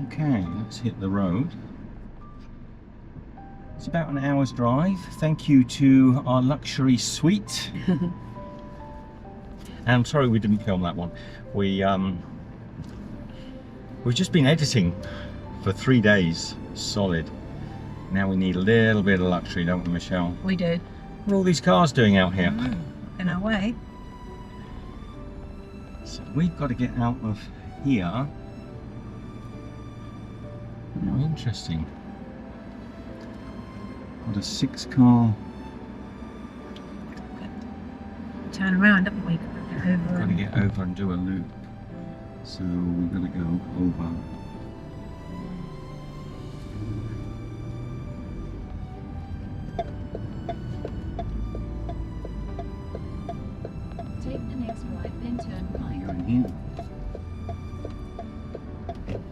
Okay, let's hit the road. It's about an hour's drive. Thank you to our luxury suite. And I'm sorry we didn't film that one. We've just been editing for 3 days solid. Now we need a little bit of luxury, don't we, Michelle? We do. What are all these cars doing out here? In our way. So we've got to get out of here. Oh, interesting. Got a 6-car. Turn around, haven't we? Got to get over and do a loop. So we've got to go over. Take the next right, then turn right. Going here.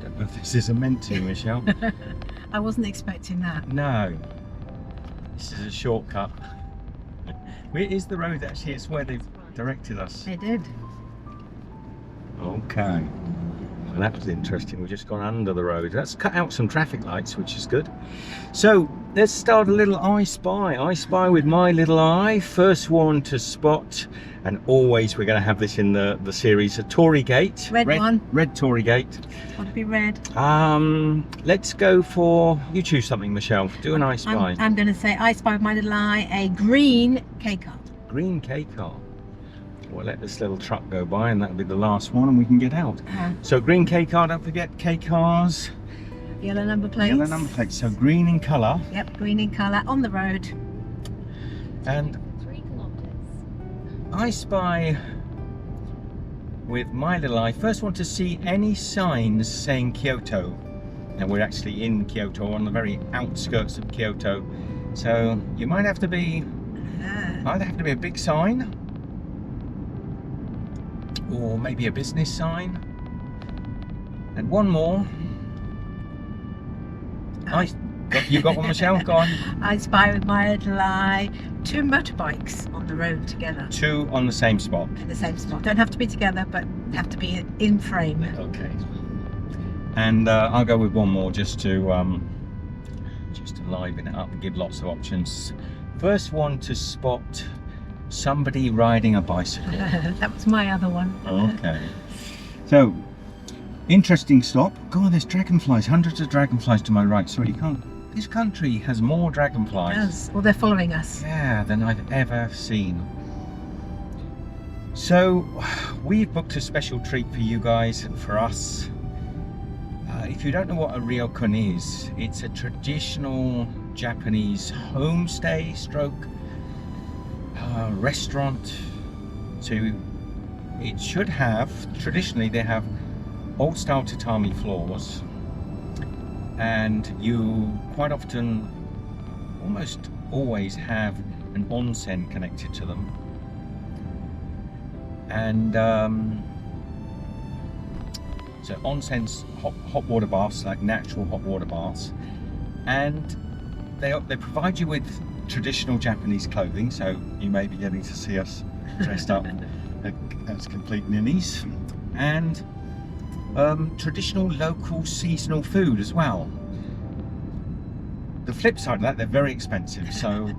Don't know if this is meant to, Michelle. I wasn't expecting that. No. This is a shortcut. Where is the road actually? It's where they've directed us. They did. Okay. Well, that was interesting. We've just gone under the road. That's cut out some traffic lights, which is good. So let's start a little I Spy. I Spy with my little eye. First one to spot, and always we're going to have this in the series, a Tory Gate. Red one. Red Tory Gate. Want to be red? Let's go for, you choose something, Michelle. Do an I Spy. I'm going to say I Spy with my little eye, a green K-car. Green K-car. We'll let this little truck go by and that'll be the last one and we can get out. So green K-car, don't forget K-cars. Yellow number plates. Yellow number plates, so green in colour. Yep, green in colour, on the road. And 3 kilometers. I Spy with my little eye. First want to see any signs saying Kyoto. And we're actually in Kyoto, on the very outskirts of Kyoto. So you might have to be, either have to be a big sign, or maybe a business sign. And one more. You got one, Michelle? Go on. I Spy with my little eye 2 motorbikes on the road together. 2 on the same spot. In the same spot. Don't have to be together, but have to be in frame. Okay. And I'll go with one more just to liven it up and give lots of options. First one to spot somebody riding a bicycle. That was my other one. Okay. So, interesting stop. God, there's dragonflies. Hundreds of dragonflies to my right. Sorry, you can't. This country has more dragonflies. Yes. Well, they're following us. Yeah, than I've ever seen. So, we've booked a special treat for you guys and for us. If you don't know what a Ryokan is, it's a traditional Japanese homestay stroke restaurant. So it should have, traditionally they have old style tatami floors, and you quite often, almost always, have an onsen connected to them. And so onsen's hot water baths, like natural hot water baths, and they provide you with traditional Japanese clothing, so you may be getting to see us dressed up as complete ninnies, and traditional local seasonal food as well. The flip side of that, they're very expensive, so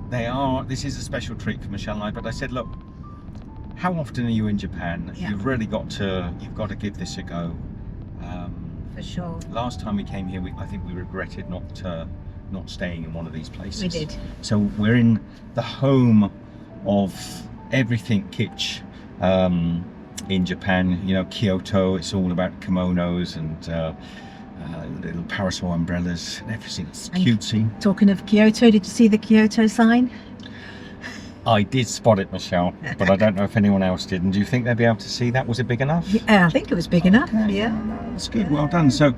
this is a special treat for Michelle and I, but I said, look, how often are you in Japan? Yeah. You've got to give this a go. For sure. Last time we came here, I think we regretted not staying in one of these places. We did. So we're in the home of everything kitsch in Japan. You know, Kyoto. It's all about kimonos and little parasol umbrellas and everything's cutesy. Talking of Kyoto, did you see the Kyoto sign? I did spot it, Michelle, but I don't know if anyone else did. And do you think they'd be able to see that? Was it big enough? Yeah, I think it was big enough. Okay. Yeah. That's good. Well done. So,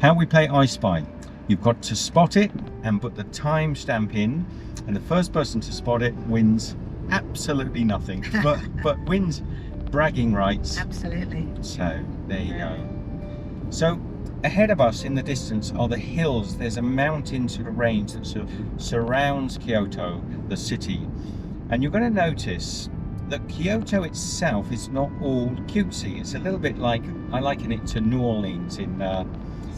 how we play I Spy? You've got to spot it and put the timestamp in, and the first person to spot it wins absolutely nothing, but wins bragging rights. Absolutely. So there you go. So ahead of us in the distance are the hills. There's a mountain sort of range that sort of surrounds Kyoto, the city, and you're going to notice that Kyoto itself is not all cutesy. It's a little bit like, I liken it to New Orleans in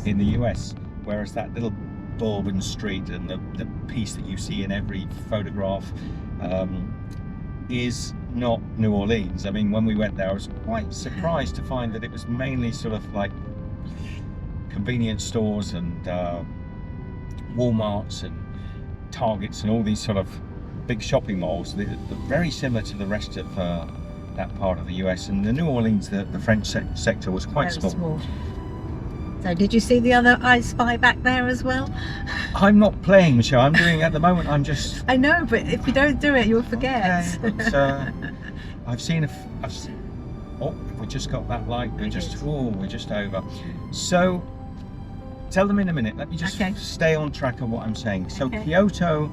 in the US, whereas that little Bourbon Street and the piece that you see in every photograph is not New Orleans. I mean, when we went there, I was quite surprised to find that it was mainly sort of like convenience stores and Walmarts and Targets and all these sort of big shopping malls. They're very similar to the rest of that part of the US. And the New Orleans, the French sector was quite small. So did you see the other I Spy back there as well? I'm not playing, Michelle. I'm doing it at the moment. I'm just... I know, but if you don't do it, you'll forget. Okay, but, I've seen oh, we just got that light. We're just over. So tell them in a minute. Let me just stay on track of what I'm saying. So Kyoto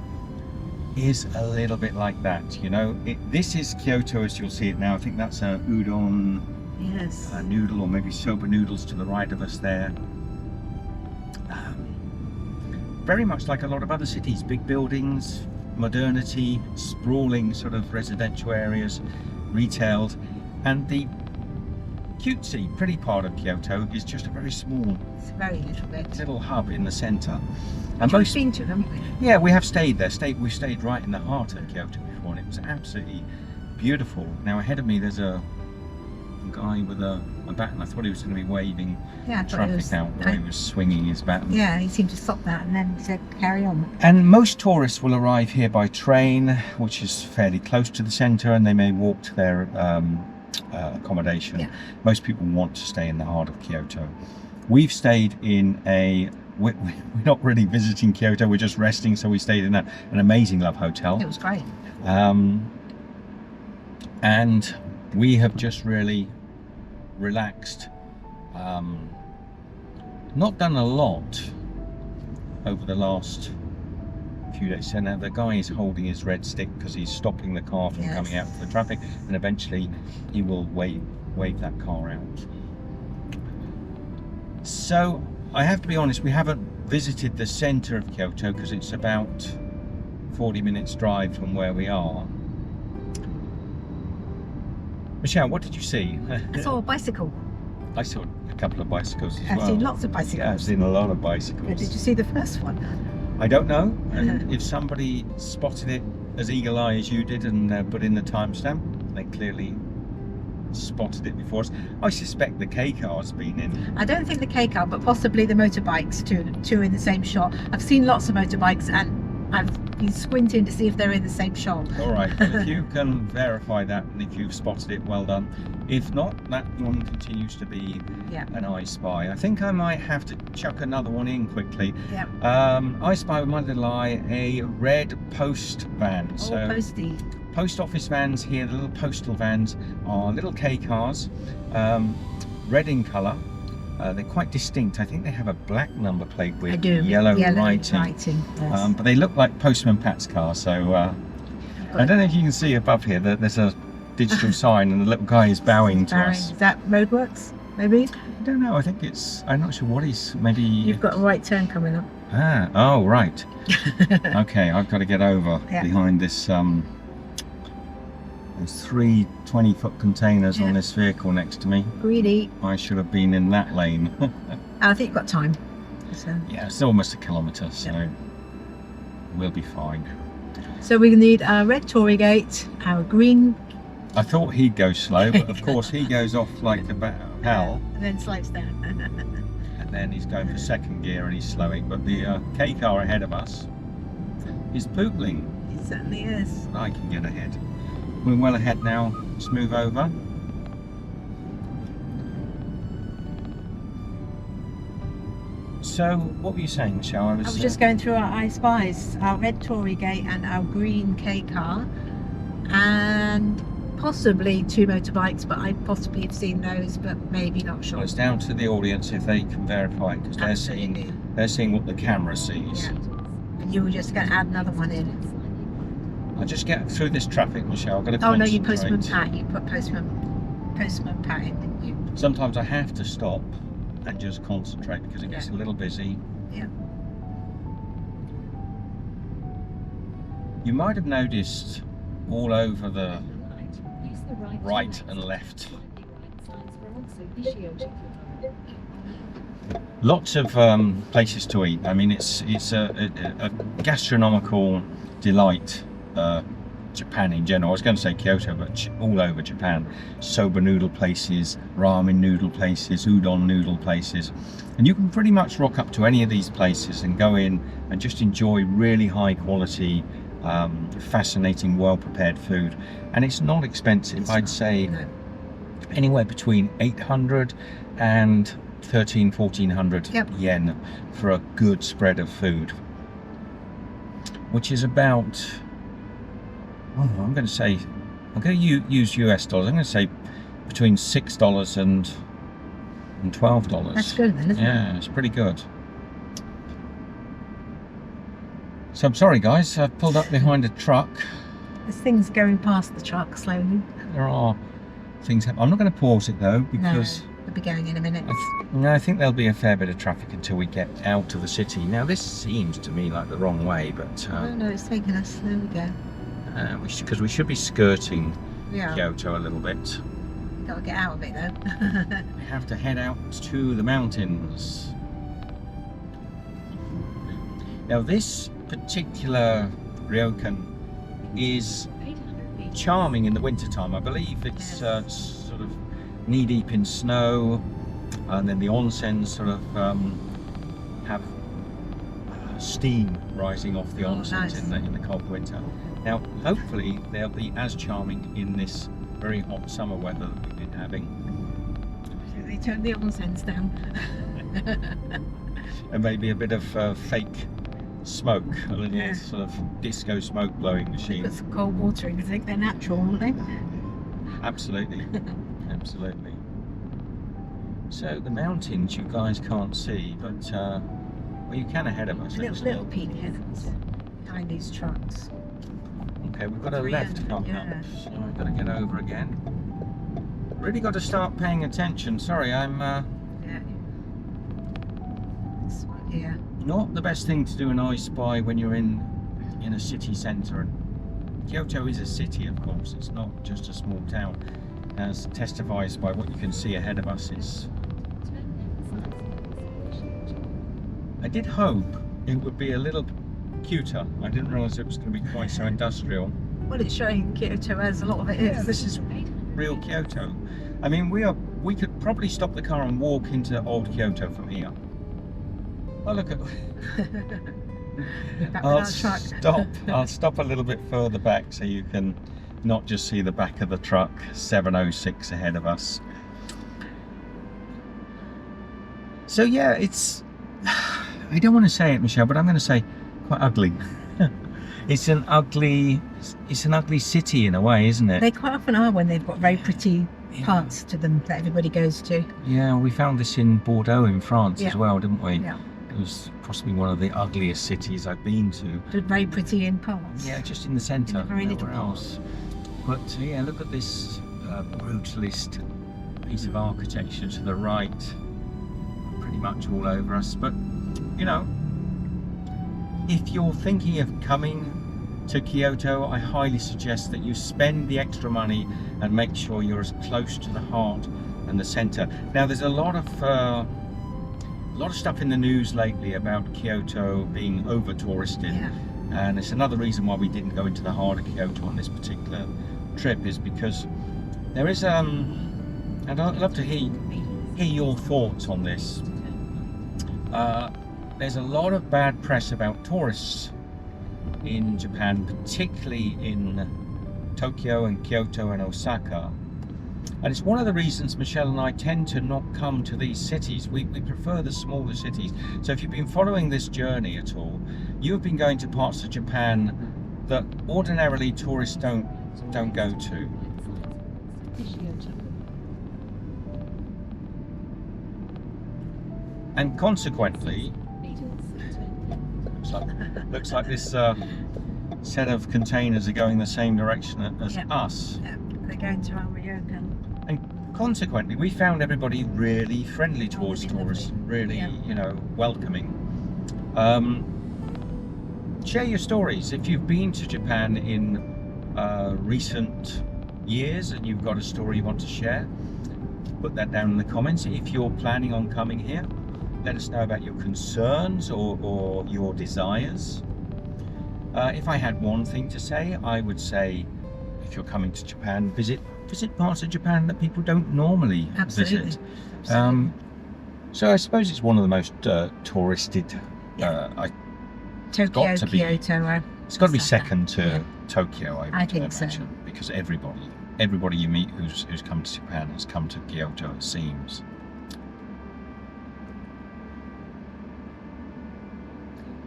is a little bit like that, you know. This is Kyoto as you'll see it now. I think that's a udon noodle, or maybe soba noodles to the right of us there. Very much like a lot of other cities, big buildings, modernity, sprawling sort of residential areas, retailed, and the cutesy, pretty part of Kyoto is just a very small, very little hub in the centre. And we've been to them. Yeah, we have stayed there. We stayed right in the heart of Kyoto before, and it was absolutely beautiful. Now ahead of me, there's a guy with a baton. I thought he was going to be waving traffic out, the way he was swinging his baton. Yeah, he seemed to stop that and then said carry on. And most tourists will arrive here by train, which is fairly close to the centre, and they may walk to their accommodation. Yeah. Most people want to stay in the heart of Kyoto. We've stayed in we're not really visiting Kyoto, we're just resting, so we stayed in an amazing love hotel. It was great. And we have just really relaxed, not done a lot over the last few days. So now the guy is holding his red stick because he's stopping the car from coming out of the traffic, and eventually he will wave that car out. So I have to be honest, we haven't visited the centre of Kyoto because it's about 40 minutes drive from where we are. Michelle, what did you see? I saw a bicycle. I saw a couple of bicycles as well. I've seen lots of bicycles. Yeah, I've seen a lot of bicycles. But did you see the first one? I don't know. And if somebody spotted it as eagle eye as you did and put in the timestamp, they clearly spotted it before us. I suspect the K car's been in. I don't think the K car, but possibly the motorbikes, two in the same shot. I've seen lots of motorbikes and I've been squinting to see if they're in the same shot. All right, well, if you can verify that and if you've spotted it, well done. If not, that one continues to be an I Spy. I think I might have to chuck another one in quickly. Yeah. I Spy with my little eye, a red post van. Oh, so postie. Post office vans here, the little postal vans are little K cars, red in colour. They're quite distinct. I think they have a black number plate with yellow writing. Yes. But they look like Postman Pat's car. So I don't know if you can see above here that there's a digital sign and the little guy is bowing to us. Is that roadworks, maybe? I don't know. I think it's... I'm not sure what he's... Maybe... You've got a right turn coming up. Ah, oh, right. Okay, I've got to get over behind this... There's 3 20-foot containers on this vehicle next to me. Greedy. I should have been in that lane. I think you've got time. So. Yeah, it's almost a kilometre, so we'll be fine. So we need our red Tory gate, our green... I thought he'd go slow, but of course he goes off like the hell. And then slows down. And then he's going for second gear and he's slowing. But the K car ahead of us is pootling. It certainly is. I can get ahead. We're well ahead now. Let's move over. So, what were you saying, Michelle? I was just going through our I Spies, our red Tory gate and our green K car, and possibly 2 motorbikes, but I possibly have seen those, but maybe not sure. Well, it's down to the audience if they can verify, because they're seeing what the camera sees. Yeah. And you were just going to add another one in. I'll just get through this traffic, Michelle. I've got to concentrate. No, you Postman Pat. You put Postman Pat in, didn't you? Sometimes I have to stop and just concentrate because it gets a little busy. Yeah. You might have noticed all over the right and left Lots of places to eat. I mean, it's a gastronomical delight. Japan in general. I was going to say Kyoto, but all over Japan. Soba noodle places, ramen noodle places, udon noodle places, and you can pretty much rock up to any of these places and go in and just enjoy really high quality, fascinating, well prepared food. And it's not expensive. I'd say anywhere between 800 and 1400 yen for a good spread of food, which is about, I'm going to use US dollars. I'm going to say between $6 and $12. That's good then, isn't it? Yeah, it's pretty good. So I'm sorry guys, I've pulled up behind a truck. There's things going past the truck slowly. There are things happening. I'm not going to pause it though, because we'll be going in a minute. I think there'll be a fair bit of traffic until we get out of the city. Now this seems to me like the wrong way, but no, it's taking us. There we go. Because we should be skirting Yeah. Kyoto a little bit. Got to get out of it though. We have to head out to the mountains. Now this particular Ryokan is 800 meters. charming in the wintertime. I believe it's sort of knee-deep in snow, and then the onsens sort of have steam rising off the onsens nice. in the cold winter. Now hopefully they'll be as charming in this very hot summer weather that we've been having. They turned the onsens down. And maybe a bit of fake smoke, a little sort of disco smoke blowing machine. Put some cold water in. I think they're natural, aren't they? Absolutely, absolutely. So the mountains you guys can't see, but well, you can ahead of us. Little peak heavens behind these trucks. Okay, we've got a left coming up, so we've got to get over again. Really got to start paying attention. Sorry, I'm Yeah. This one here. not the best thing to do an eye spy when you're in a city centre. And Kyoto is a city, of course. It's not just a small town, as testifies by what you can see ahead of us. I did hope it would be a little cuter. I didn't realise it was going to be quite so industrial. Well, it's showing Kyoto as a lot of it is. Yeah, this is real Kyoto. I mean, we could probably stop the car and walk into old Kyoto from here. Oh, look at. I'll stop a little bit further back so you can not just see the back of the truck. 706 ahead of us. So yeah, it's. I don't want to say it, Michelle, but I'm going to say quite ugly. It's an ugly city in a way, isn't it? They quite often are when they've got very pretty parts to them that everybody goes to. Yeah, we found this in Bordeaux in France as well, didn't we? Yeah. It was possibly one of the ugliest cities I've been to. They're very pretty in parts. Yeah, just in the centre, very little nowhere else. But yeah, look at this brutalist piece of architecture to the right, pretty much all over us. But you know, if you're thinking of coming to Kyoto, I highly suggest that you spend the extra money and make sure you're as close to the heart and the centre. Now, there's a lot of stuff in the news lately about Kyoto being over touristed, and it's another reason why we didn't go into the heart of Kyoto on this particular trip, is because there is and I'd love to hear your thoughts on this. There's a lot of bad press about tourists in Japan, particularly in Tokyo and Kyoto and Osaka. And it's one of the reasons Michelle and I tend to not come to these cities. We prefer the smaller cities. So if you've been following this journey at all, you've been going to parts of Japan that ordinarily tourists don't go to. And consequently, looks like this set of containers are going the same direction as us. Yeah, they're going to our Ryokan. And consequently, we found everybody really friendly towards tourists, really, you know, welcoming. Share your stories. If you've been to Japan in recent years and you've got a story you want to share, put that down in the comments. If you're planning on coming here, let us know about your concerns or your desires. If I had one thing to say, I would say, if you're coming to Japan, visit parts of Japan that people don't normally visit. Absolutely. So I suppose it's one of the most touristed. Tokyo, to be- Kyoto. It's got to be Osaka. second to Yeah. Tokyo, I would think so. imagine, because everybody you meet who's come to Japan has come to Kyoto, it seems.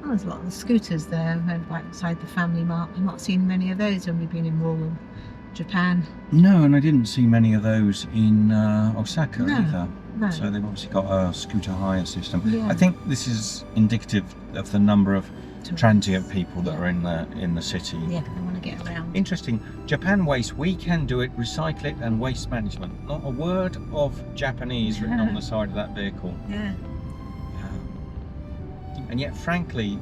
Oh, there's a lot of scooters there right outside the family mart. I've not seen many of those when we've been in rural Japan. No, and I didn't see many of those in Osaka No, either. no. So they've obviously got a scooter hire system. Yeah. I think this is indicative of the number of Tourists. transient people that are in the city. Yeah, they want to get around. Interesting. Japan Waste, we can do it, recycle it and waste management. Not a word of Japanese written on the side of that vehicle. Yeah. And yet, frankly,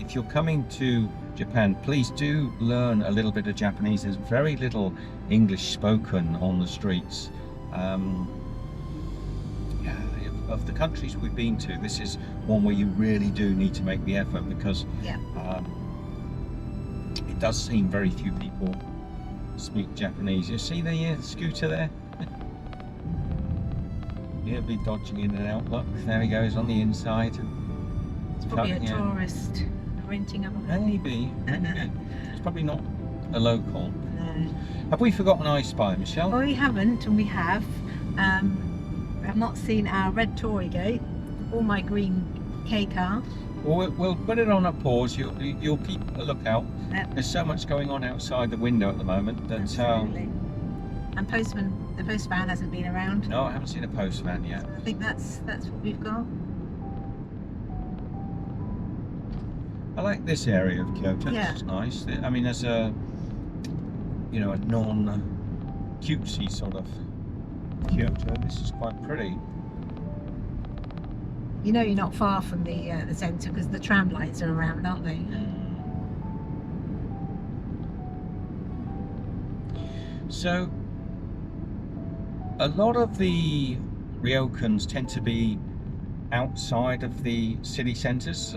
if you're coming to Japan, please do learn a little bit of Japanese. There's very little English spoken on the streets. Of the countries we've been to, this is one where you really do need to make the effort, because it does seem very few people speak Japanese. You see the scooter there? He'll be dodging in and out. Look, there he goes on the inside. It's probably a Yeah. tourist renting a Maybe. It's probably not a local. No. Have we forgotten I Spy, Michelle? Oh, we haven't, and we have. I've not seen our red Tory gate or my green K car. We'll put it on a pause. You'll keep a lookout. Yep. There's so much going on outside the window at the moment that Absolutely. And the postman hasn't been around. no, I haven't seen a postman yet. So I think that's what we've got. I like this area of Kyoto. Yeah. It's nice. I mean, there's a non-cutesy sort of Kyoto. This is quite pretty. You know, you're not far from the centre because the tram lights are around, aren't they? So, a lot of the ryokans tend to be outside of the city centres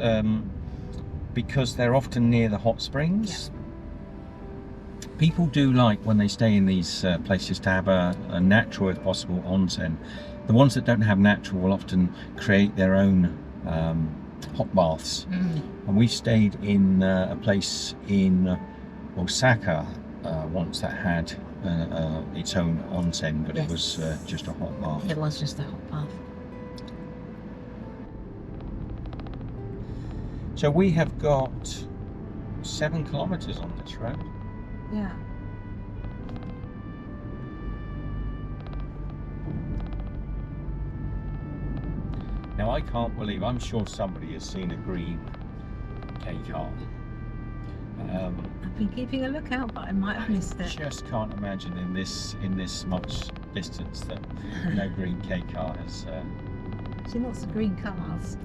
because they're often near the hot springs. People do like, when they stay in these places, to have a natural, if possible, onsen. The ones that don't have natural will often create their own hot baths. And we stayed in a place in Osaka once that had its own onsen, but it was just a hot bath. It was just a hot bath. So we have got 7 kilometres on this road. Yeah. Now I can't believe, I'm sure somebody has seen a green K car. I've been keeping a lookout, but I might have missed I it. just can't imagine in this much distance that no green K car has. Seen lots of green cars.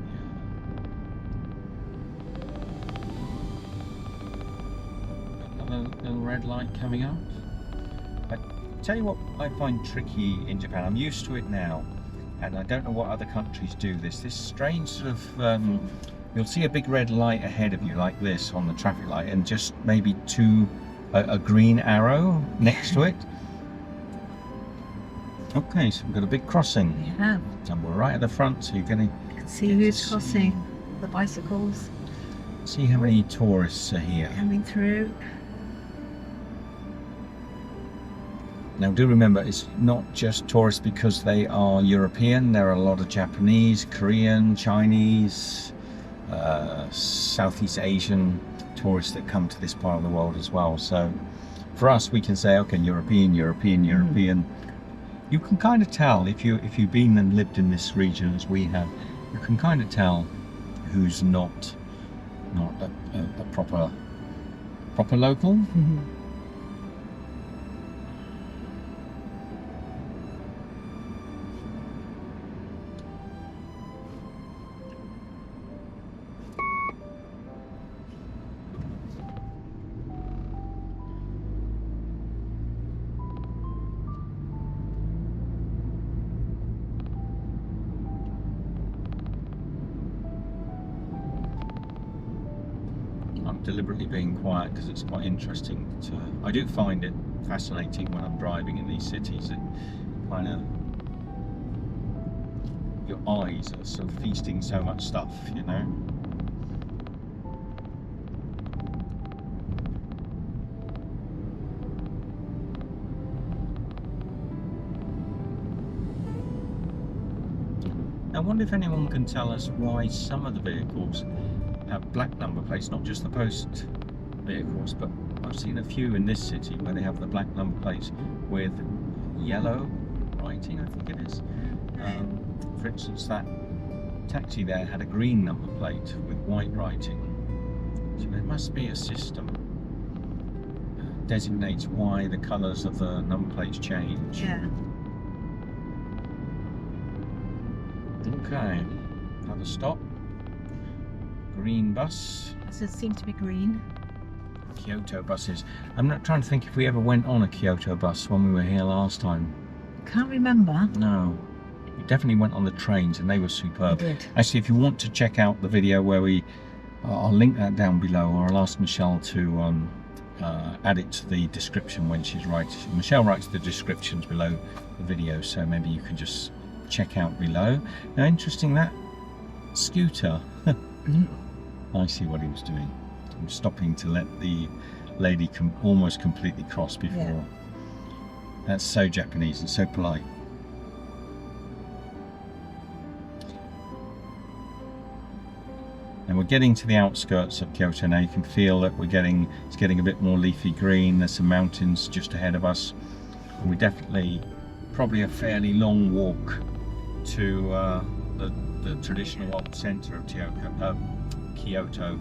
Another little red light coming up. I tell you what I find tricky in Japan. I'm used to it now, and I don't know what other countries do this. This strange sort of you'll see a big red light ahead of you like this on the traffic light, and just maybe a green arrow next to it. Okay, so we've got a big crossing, Yeah. and we're right at the front, so you're going You can see Get to who's see. crossing. The bicycles to see how many tourists are here. coming through. Now do remember, it's not just tourists because they are European. There are a lot of Japanese, Korean, Chinese, Southeast Asian tourists that come to this part of the world as well. So for us, we can say, okay, European. You can kind of tell if you've been and lived in this region as we have. You can kind of tell who's not a proper local. deliberately being quiet because it's quite interesting I do find it fascinating when I'm driving in these cities. It kind of, your eyes are sort of feasting so much stuff, you know. I wonder if anyone can tell us why some of the vehicles have black number plates, not just the post vehicles, but I've seen a few in this city where they have the black number plates with yellow writing, I think it is. For instance, that taxi there had a green number plate with white writing. So there must be a system that designates why the colours of the number plates change. Yeah. Okay, have a stop. Green bus. Does it seem to be green? Kyoto buses. I'm not trying to think if we ever went on a Kyoto bus when we were here last time. Can't remember. No. We definitely went on the trains and they were superb. We did. Actually, if you want to check out the video where I'll link that down below, or I'll ask Michelle to add it to the description when she's writing. Michelle writes the descriptions below the video, so maybe you can just check out below. Now, interesting, that scooter. I see what he was doing. I'm stopping to let the lady almost completely cross before. Yeah. That's so Japanese and so polite. And we're getting to the outskirts of Kyoto now. You can feel that it's getting a bit more leafy green. There's some mountains just ahead of us. And we definitely, probably a fairly long walk to the traditional old centre of Kyoto.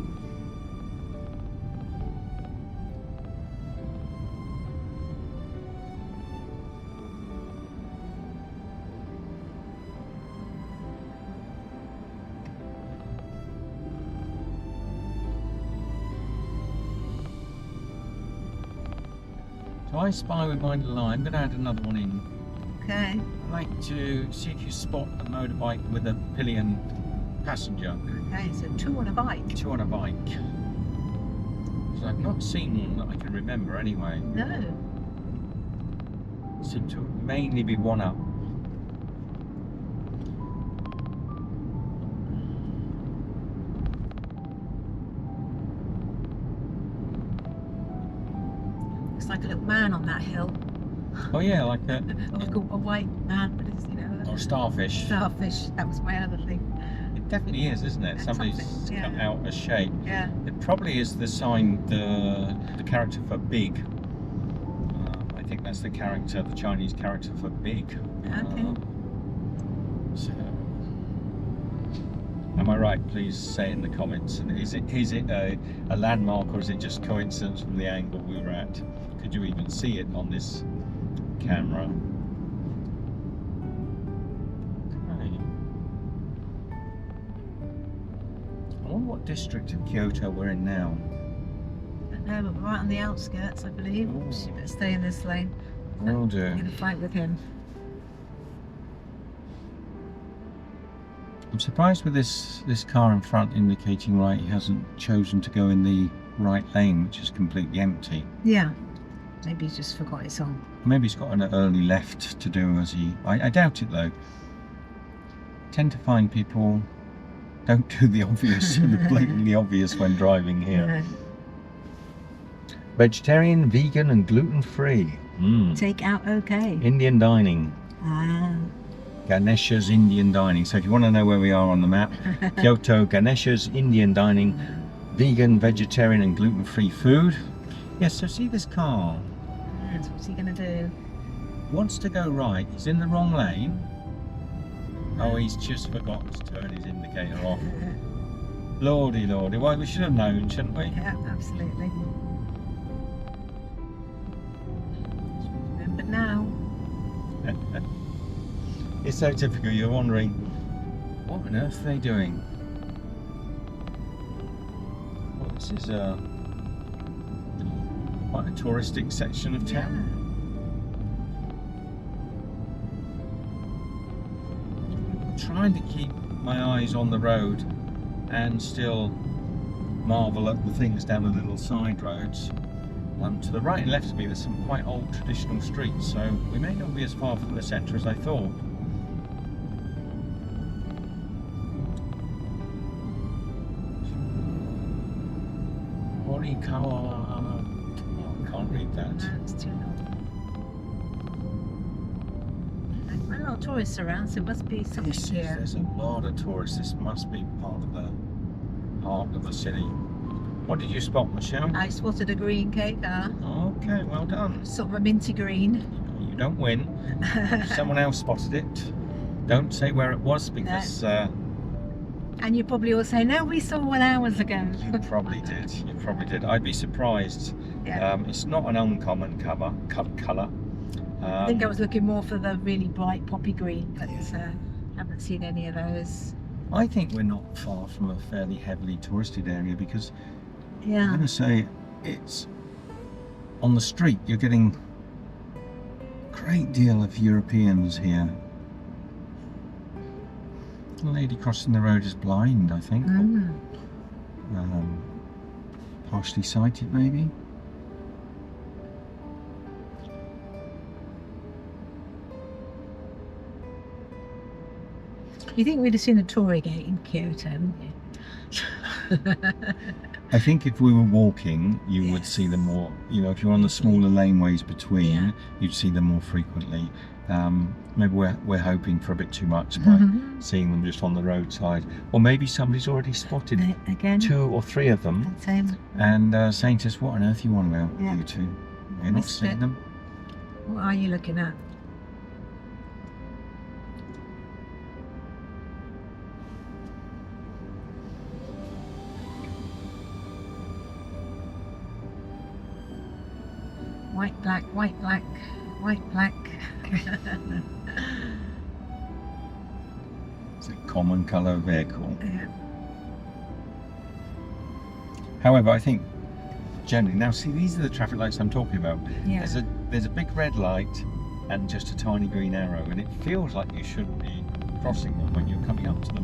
So I spy with my little eye. I'm going to add another one in. Okay. I'd like to see if you spot a motorbike with a pillion passenger. Okay, so 2 on a bike. 2 on a bike. So I've not seen one that I can remember anyway. No. Seem to mainly be one up. Looks like a little man on that hill. Oh yeah, like a white man, but it's, you know, or starfish. starfish. That was my other thing. It definitely is, isn't it? That's Somebody's something, yeah. cut out a shape. Yeah. It probably is the sign, the character for big. I think that's the character, the Chinese character for big. Okay. So, am I right? Please say in the comments. And is it a landmark, or is it just coincidence from the angle we were at? Could you even see it on this camera? Okay. I wonder what district of Kyoto we're in now. No, but we're right on the outskirts, I believe. Ooh. She better stay in this lane. Will do. I'm going to fight with him. I'm surprised with this car in front indicating right, he hasn't chosen to go in the right lane, which is completely empty. Yeah. Maybe he's just forgot his on. Maybe he's got an early left to do as he... I doubt it though. I tend to find people don't do the obvious, the blatantly obvious when driving here. No. Vegetarian, vegan and gluten-free. Take out okay. Indian dining. Ah. Ganesha's Indian Dining. So if you want to know where we are on the map, Kyoto, Ganesha's Indian Dining, vegan, vegetarian and gluten-free food. Yes, so see this car. Yes, what's he going to do? Wants to go right. He's in the wrong lane. Oh, he's just forgotten to turn his indicator off. Lordy, lordy. Well, we should have known, shouldn't we? Yeah, absolutely. Remember now. It's so typical. You're wondering, what on earth are they doing? Well, this is quite a touristic section of town. I'm trying to keep my eyes on the road and still marvel at the things down the little side roads. To the right and left of me there's some quite old traditional streets, so we may not be as far from the centre as I thought. Ryokan. Oh, I can't read that. No, it's too long. Quite a lot of tourists around, so it must be something here. There's a lot of tourists. This must be part of the heart of the city. What did you spot, Michelle? I spotted a green K car, Okay, well done. sort of a minty green. You don't win. Someone else spotted it. Don't say where it was because And you probably all say, no, we saw one hours ago. you probably did. You probably did. I'd be surprised. Yeah. It's not an uncommon colour. I think I was looking more for the really bright poppy green, but haven't seen any of those. I think we're not far from a fairly heavily touristed area because I'm Yeah. going to say it's on the street. You're getting a great deal of Europeans here. The lady crossing the road is blind, I think. Mm. Partially sighted, maybe. You think we'd have seen a Tory gate in Kyoto, wouldn't you? I think if we were walking, you would Yes. see them more. You know, if you're on the smaller laneways between, Yeah. you'd see them more frequently. Maybe we're hoping for a bit too much by seeing them just on the roadside, or maybe somebody's already spotted Again, 2 or 3 of them same. and saying to us, "What on earth are you on about, Yeah. you two? You're not Missed seeing it. them." What are you looking at? White, black, white, black, white, black. It's a common colour vehicle. Yeah. However, I think generally now, see, these are the traffic lights I'm talking about. Yeah. There's a big red light and just a tiny green arrow, and it feels like you shouldn't be crossing them when you're coming up to them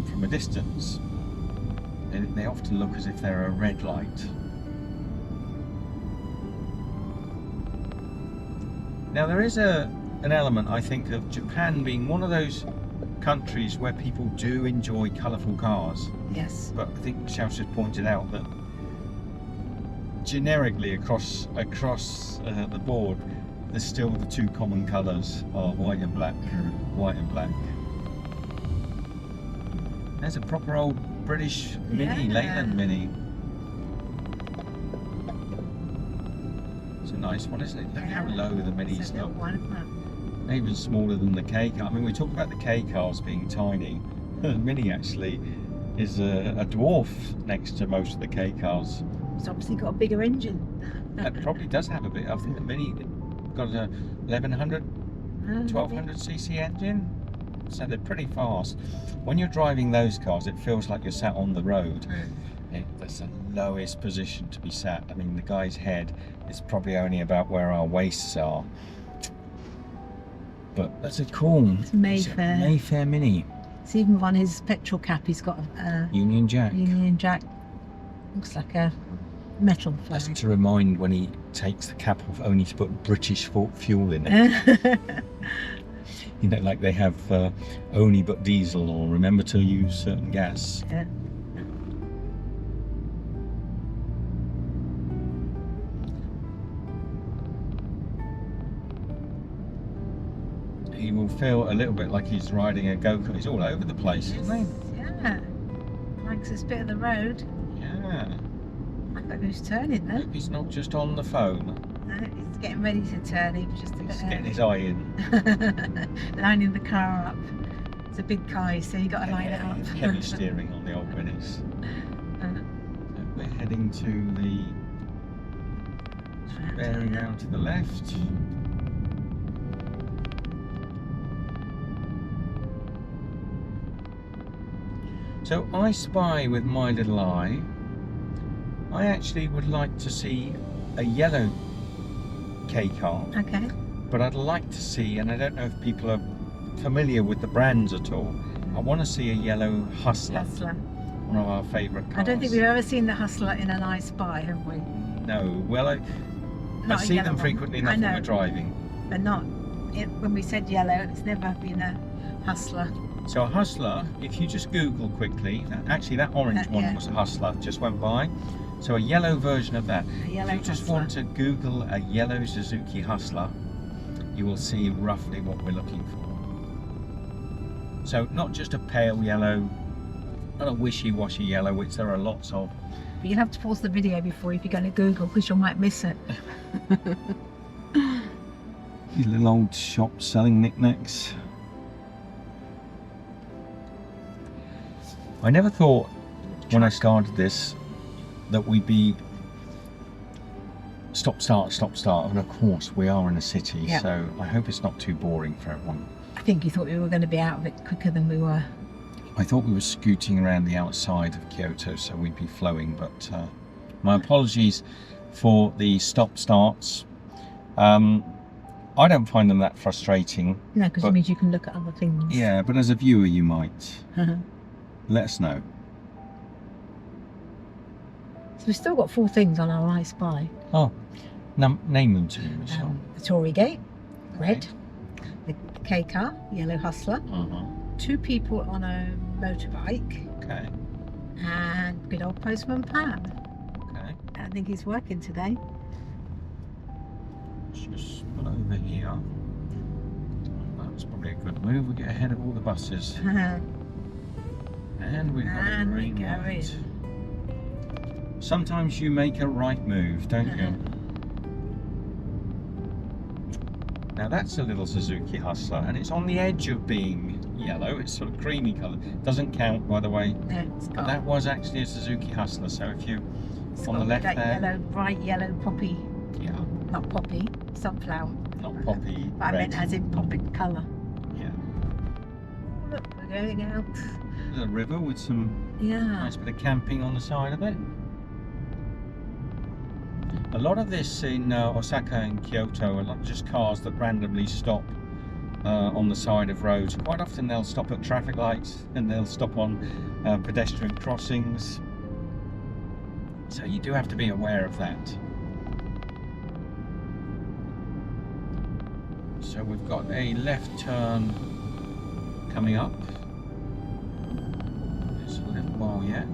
from a distance. They often look as if they're a red light. Now there is an element, I think, of Japan being one of those countries where people do enjoy colourful cars, Yes. but I think Michelle just pointed out that generically across the board, there's still the 2 common colours are white and black. White and black. There's a proper old British Mini, Yeah. Leyland Mini. It's a nice one, isn't it? Look how low the Minis It's a little look. one, isn't it? They're even smaller than the K car. I mean, we talk about the K cars being tiny. The Mini actually is a dwarf next to most of the K cars. It's obviously got a bigger engine. That probably does have a bit. I think the Mini got a 1100, 1200 cc engine. So they're pretty fast. When you're driving those cars, it feels like you're sat on the road. That's the lowest position to be sat. I mean, the guy's head is probably only about where our waists are. But that's a cool It's Mayfair. Mayfair Mini. It's even on his petrol cap, he's got a Union Jack. Union Jack. Looks like a metal That's flag. to remind when he takes the cap off only to put British fuel in it. You know, like they have only but diesel, or remember to use certain gas. Yeah. He will feel a little bit like he's riding a go-kart. He's all over the place, isn't Yeah. Likes this bit of the road. he? Yeah. I don't know who's turning though. Hope he's not just on the phone. No, he's getting ready to turn. He was just a bit He's getting early. his eye in. Lining the car up. It's a big car, so you got to line it up. Heavy steering on the old Minis. So we're heading to the bearing round to the left. So I spy with my little eye. I actually would like to see a yellow K car, Okay. but I'd like to see, and I don't know if people are familiar with the brands at all, I want to see a yellow Hustler. Tesla. One of our favourite cars. I don't think we've ever seen the Hustler in an I Spy, have we? No. Well, I Not a see yellow them one. frequently I enough when know. we're driving. But not when we said yellow. It's never been a Hustler. So a Hustler, if you just Google quickly, actually that orange one yeah. was a Hustler, just went by. So a yellow version of that. A yellow If you just Hustler. want to Google a yellow Suzuki Hustler, you will see roughly what we're looking for. So not just a pale yellow, not a wishy-washy yellow, which there are lots of. But you'll have to pause the video before if you're going to Google, because you might miss it. These little old shops selling knickknacks. I never thought when I started this that we'd be stop start, and of course we are in a city, Yeah. so I hope it's not too boring for everyone. I think you thought we were going to be out of it quicker than we were. I thought we were scooting around the outside of Kyoto, so we'd be flowing, but my apologies for the stop starts. I don't find them that frustrating. No, because it means you can look at other things. Yeah, but as a viewer you might. Let us know. So we've still got 4 things on our I Spy. Oh, name them to me, Michelle. The Tory Gate, red. The K car, yellow Hustler. 2 people on a motorbike. Okay. And good old Postman Pat. Okay. I think he's working today. Just put over here. That's probably a good move. We get ahead of all the buses. And we've got a And we green go light. Sometimes you make a right move, don't you? Now that's a little Suzuki Hustler, and it's on the edge of being yellow. It's sort of creamy colour. Doesn't count, by the way. No, it's But got, that was actually a Suzuki Hustler. So if you it's on got the left that there, yellow, bright yellow poppy, yeah, not poppy, sunflower. not poppy But I red. meant as in popping colour. Yeah, Look, we're going out. there's a river with some Yeah. nice bit of camping on the side of it. A lot of this in Osaka and Kyoto are not just cars that randomly stop on the side of roads. Quite often they'll stop at traffic lights and they'll stop on pedestrian crossings. So you do have to be aware of that. So we've got a left turn coming up. It's a little while yet.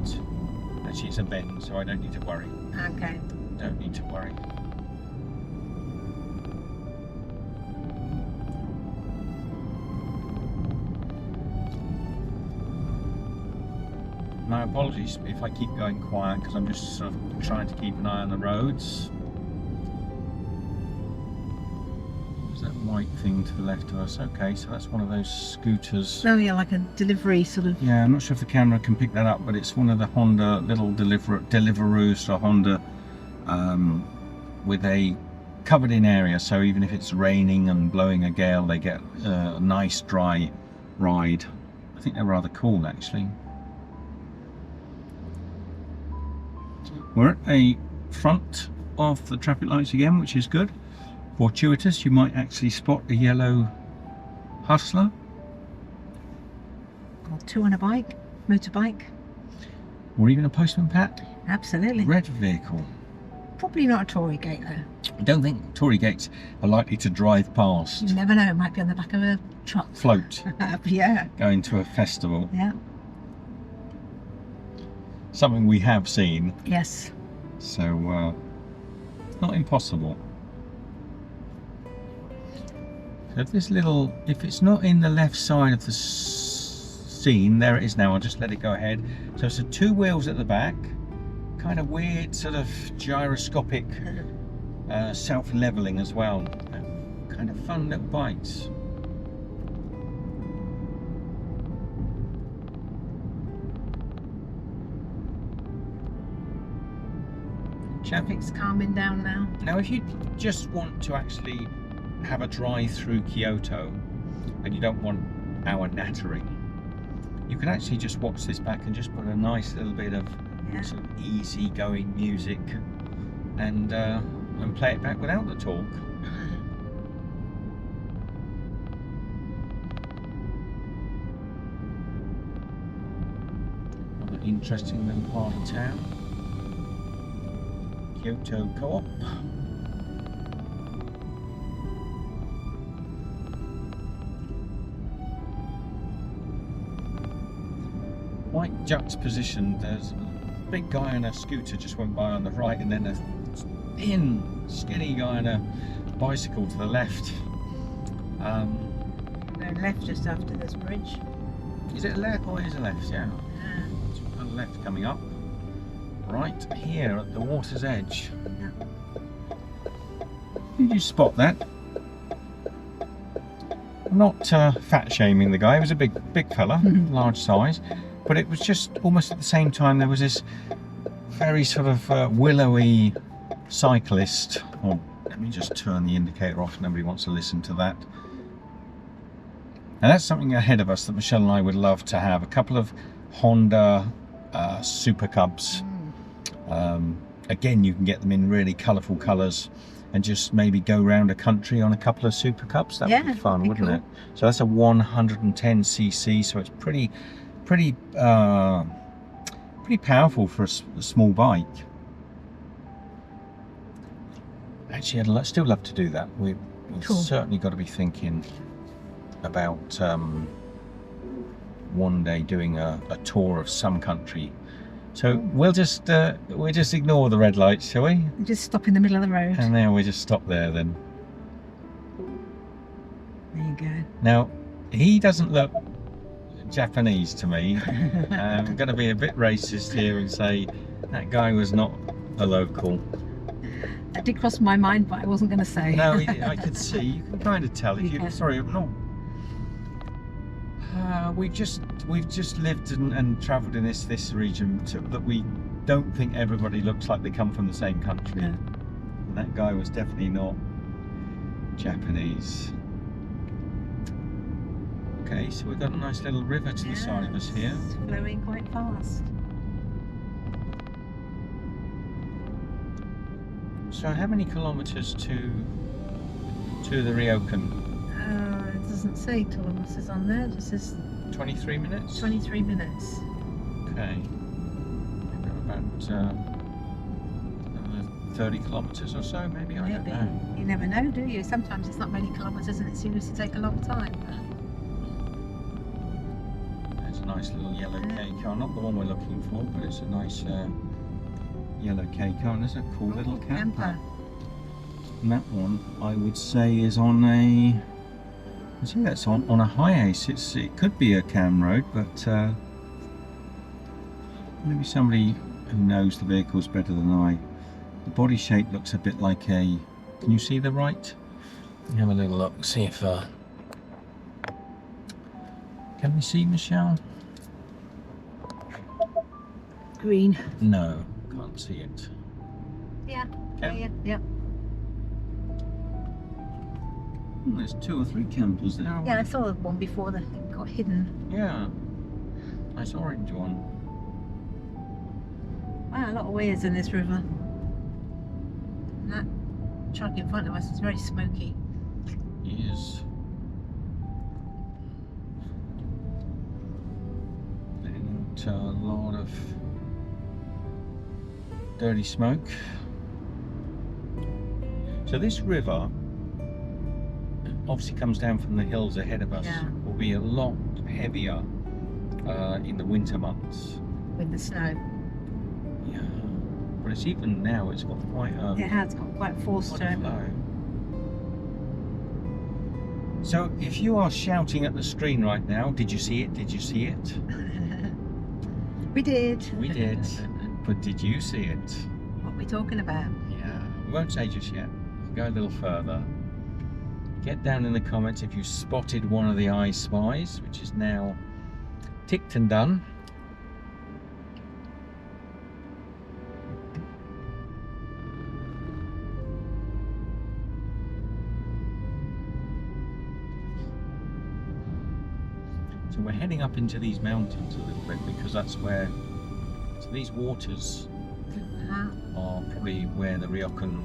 Actually it's a bend, so I don't need to worry. Okay. Don't need to worry. My apologies if I keep going quiet because I'm just sort of trying to keep an eye on the roads. There's that white thing to the left of us. Okay, so that's one of those scooters. Oh yeah, like a delivery sort of. Yeah, I'm not sure if the camera can pick that up, but it's one of the Honda little Deliveroos to Honda with a covered in area, so even if it's raining and blowing a gale they get a nice dry ride. I think they're rather cool actually. We're at a front of the traffic lights again, which is good. Fortuitous, you might actually spot a yellow Hustler. Or 2 on a bike, motorbike. Or even a Postman Pat. Absolutely. Red vehicle. Probably not a Tory Gate though. I don't think Tory gates are likely to drive past. You never know, it might be on the back of a truck. Float, Yeah. going to a festival. Yeah. Something we have seen, Yes. so not impossible. So if it's not in the left side of the scene, there it is now. I'll just let it go ahead. So it's 2 wheels at the back, kind of weird sort of gyroscopic self-leveling as well. Kind of fun little bikes. Traffic's calming down now. Now if you just want to actually have a drive through Kyoto and you don't want our nattering, you can actually just watch this back and just put a nice little bit of sort of easy going music and play it back without the talk. interesting little part of town. Kyoto Co-op. Quite juxtapositioned. There's a big guy on a scooter just went by on the right, and then a thin, skinny guy on a bicycle to the left. No, left just after this bridge. Is it a left? Oh, it is a left, yeah. A left coming up. Right here at the water's edge. Yeah. Did you spot that? I'm not fat shaming the guy. He was a big fella, large size. But it was just almost at the same time there was this very sort of willowy cyclist. Oh, let me just turn the indicator off. Nobody wants to listen to that. And that's something ahead of us that Michelle and I would love to have. A couple of Honda Super Cubs. Again, you can get them in really colourful colours and just maybe go around a country on a couple of Super Cubs. That would be fun, wouldn't it? So that's a 110cc, so it's pretty powerful for a small bike. Actually, I'd still love to do that. We've certainly got to be thinking about one day doing a tour of some country. So we'll just ignore the red lights, shall we? Just stop in the middle of the road. And then we just stop there then. There you go. Now, he doesn't look Japanese to me. I'm going to be a bit racist here and say that guy was not a local. That did cross my mind, but I wasn't going to say. No, I could see. You can kind of tell. If you, Yeah. sorry, I'm not. We've just lived and travelled in this region that we don't think everybody looks like they come from the same country. No. And that guy was definitely not Japanese. Okay, so we've got a nice little river to the side of us here. It's flowing quite fast. So how many kilometres to the Ryokan? It doesn't say kilometres on there. It just says 23 minutes? 23 minutes. Okay. About 30 kilometres or so, maybe, I don't know. You never know, do you? Sometimes it's not many kilometres and it seems to take a long time. There's a nice little yellow K car, not the one we're looking for, but it's a nice yellow K car, and there's a cool little camper. And that one, I would say, is on a... I think that's on a high ace. It could be a cam road, but maybe somebody who knows the vehicles better than I. The body shape looks a bit like a... Can you see the right? Let me have a little look, see if... Can we see, Michelle? Green. No, can't see it. Yeah. Can? Yeah. There's 2 or 3 campers there. Yeah, I saw the one before that got hidden. Yeah. Nice orange one. Wow, a lot of weirs in this river. And that truck in front of us is very smoky. Yes. And a lot of dirty smoke. So this river obviously comes down from the hills ahead of us. Yeah. Will be a lot heavier in the winter months. With the snow. Yeah. But it's even now, it's got quite a... It has got quite force to it. flow. So if you are shouting at the screen right now, did you see it? Did you see it? We did. We did. But did you see it? What are we talking about? Yeah. We won't say just yet. We'll go a little further. Get down in the comments if you spotted one of the I Spies, which is now ticked and done. So we're heading up into these mountains a little bit because that's where, so these waters are probably where the Ryokan,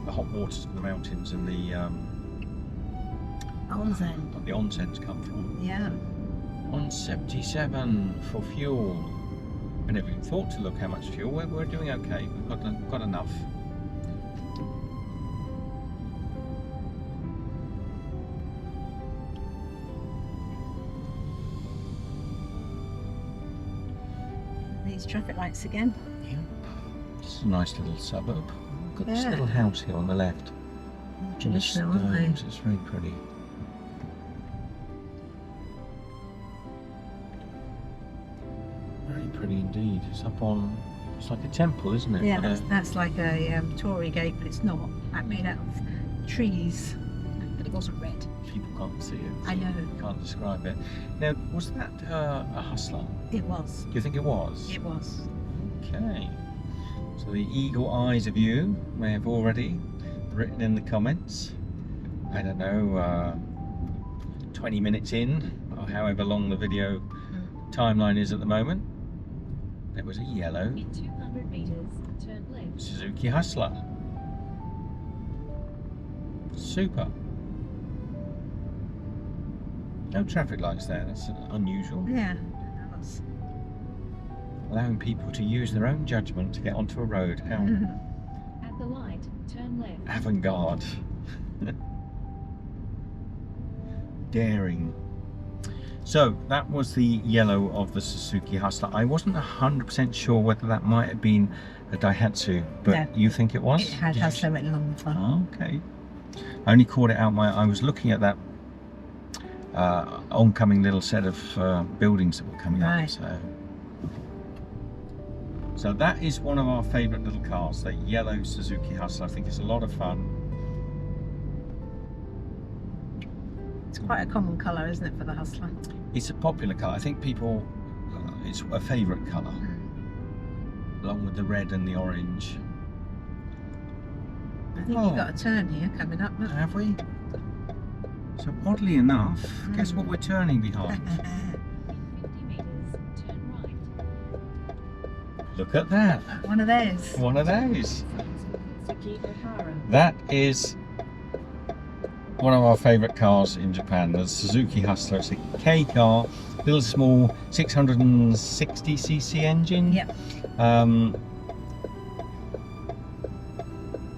the hot waters of the mountains and the onsens come from. Yeah. On 77 for fuel. I never even thought to look how much fuel. We're doing okay. We've got enough. These traffic lights again. Yeah. This is a nice little suburb. Got this Yeah. little house here on the left. Traditional, aren't they? It's very pretty. Very pretty indeed. It's up on. It's like a temple, isn't it? Yeah, But, that's like a Tory gate, but it's not. That made out of trees, but it wasn't red. people can't see it. I know. Can't describe it. Now, was that a hustler? It was. Do you think it was? It was. Okay. So the eagle eyes of you may have already written in the comments. I don't know, 20 minutes in, or however long the video timeline is at the moment. There was a yellow In 200 meters, turn left. Suzuki Hustler. Super. No traffic lights there, that's unusual. Yeah. That was. Allowing people to use their own judgment to get onto a road. How At the light, turn left. avant-garde. Daring. So that was the yellow of the Suzuki Hustler. I wasn't 100% sure whether that might have been a Daihatsu, but No. you think it was? It had Did you Hustler written on the front. Okay. I only caught it out I was looking at that oncoming little set of buildings that were coming up. Right. So that is one of our favourite little cars, the yellow Suzuki Hustler. I think it's a lot of fun. It's quite a common colour, isn't it, for the Hustler? It's a popular car. I think people, it's a favourite colour, along with the red and the orange. I think you've got a turn here coming up. Look. Have we? So oddly enough, guess what we're turning behind? 50 meters, turn right. Look at that. One of those. One of those. Okahara. That is one of our favourite cars in Japan, the Suzuki Hustler. It's a K car, little small 660cc engine. Yep.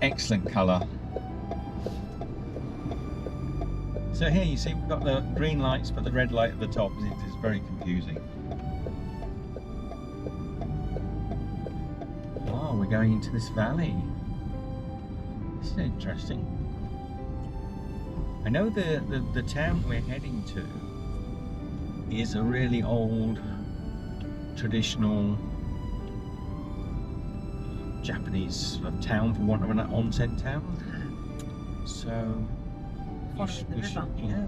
Excellent colour. So here you see we've got the green lights but the red light at the top. It is very confusing. Oh, we're going into this valley. This is interesting. I know the town we're heading to is a really old, traditional Japanese sort of town, for want of an onsen town. So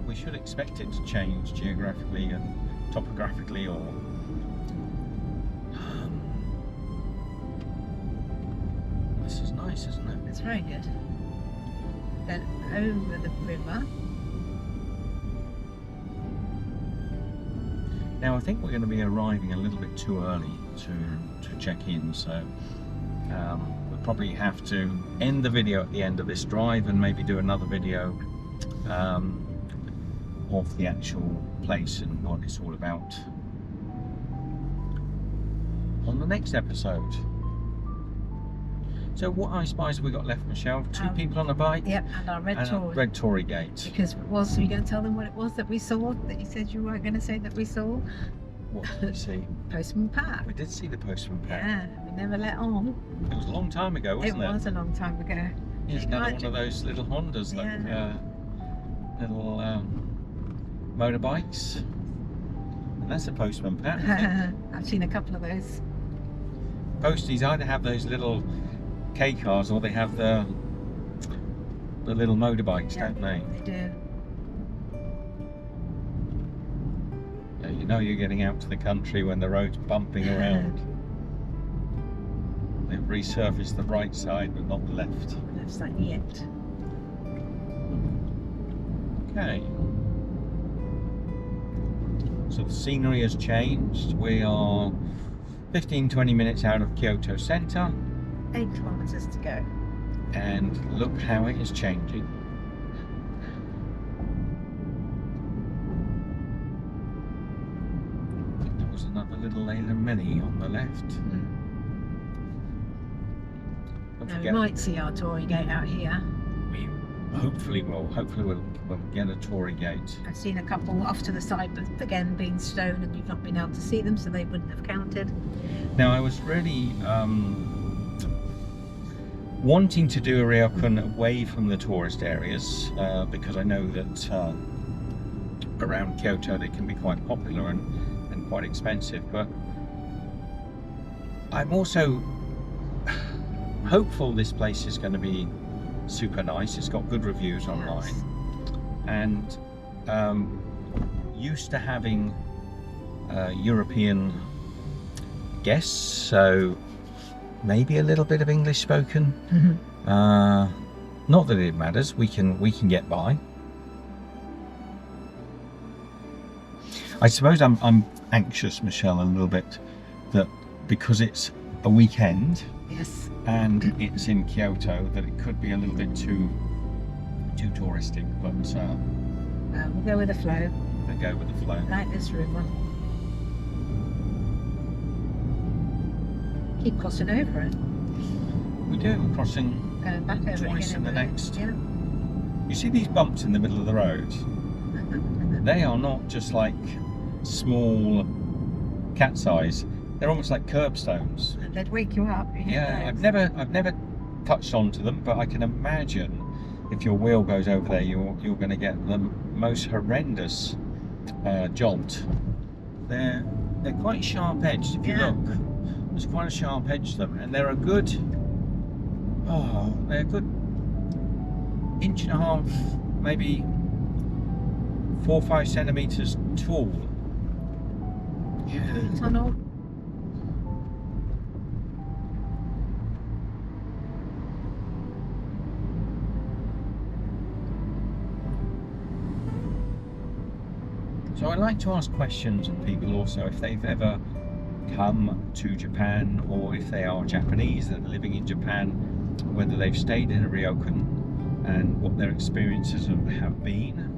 we should expect it to change geographically and topographically, or this is nice, isn't it? It's very good. Then over the river. Now I think we're going to be arriving a little bit too early to check in, so we'll probably have to end the video at the end of this drive and maybe do another video of the actual place and what it's all about on the next episode. So what ice spice have we got left, Michelle? Two people on a bike? Yep, and our red And a Tory. red Tory gate. Because were you going to tell them what it was that we saw? That you said you were going to say that we saw? What did we see? Postman Pat. We did see the postman Pat. Yeah, we never let on. It was a long time ago, wasn't it? It was a long time ago. It's another one of those little Hondas, like Yeah. little motorbikes. And that's a postman Pat, I think. I've seen a couple of those. Posties either have those little K cars or they have the little motorbikes, Yeah, don't they? They do. Yeah, you know you're getting out to the country when the road's bumping around. They've resurfaced the right side but not the left. That's like yet. Okay. So the scenery has changed. We are 15-20 minutes out of Kyoto Centre. 8 kilometres to go. And look how it is changing. There was another little Leyland Mini on the left. Don't Now, we forget, might see our Tory gate out here. we hopefully we'll get a Tory gate. I've seen a couple off to the side, but again, being stone and you've not been able to see them, so they wouldn't have counted. Now, I was really wanting to do a Ryokan away from the tourist areas because I know that around Kyoto they can be quite popular and quite expensive, but I'm also hopeful this place is going to be super nice. It's got good reviews online, and used to having European guests, so maybe a little bit of English spoken. Not that it matters, we can get by. I suppose I'm anxious, Michelle, a little bit, that because it's a weekend Yes. and it's in Kyoto, that it could be a little bit too touristic, but We'll go with the flow, we'll go with the flow. like this river. Keep crossing over it, We do, we're crossing going back over twice it in the again. next. Yeah. You see these bumps in the middle of the road? They are not just like small cat's eyes, they're almost like curbstones. They'd wake you up. Yeah, I've never touched onto them, but I can imagine if your wheel goes over there, you're going to get the most horrendous jolt. They're quite sharp edged. If you Yeah. look, there's quite a sharp edge to them, and they're a good inch and a half, maybe 4 or 5 centimeters tall. Yeah. Tunnel. So I like to ask questions of people also if they've ever come to Japan, or if they are Japanese that are living in Japan, whether they've stayed in a Ryokan and what their experiences have been.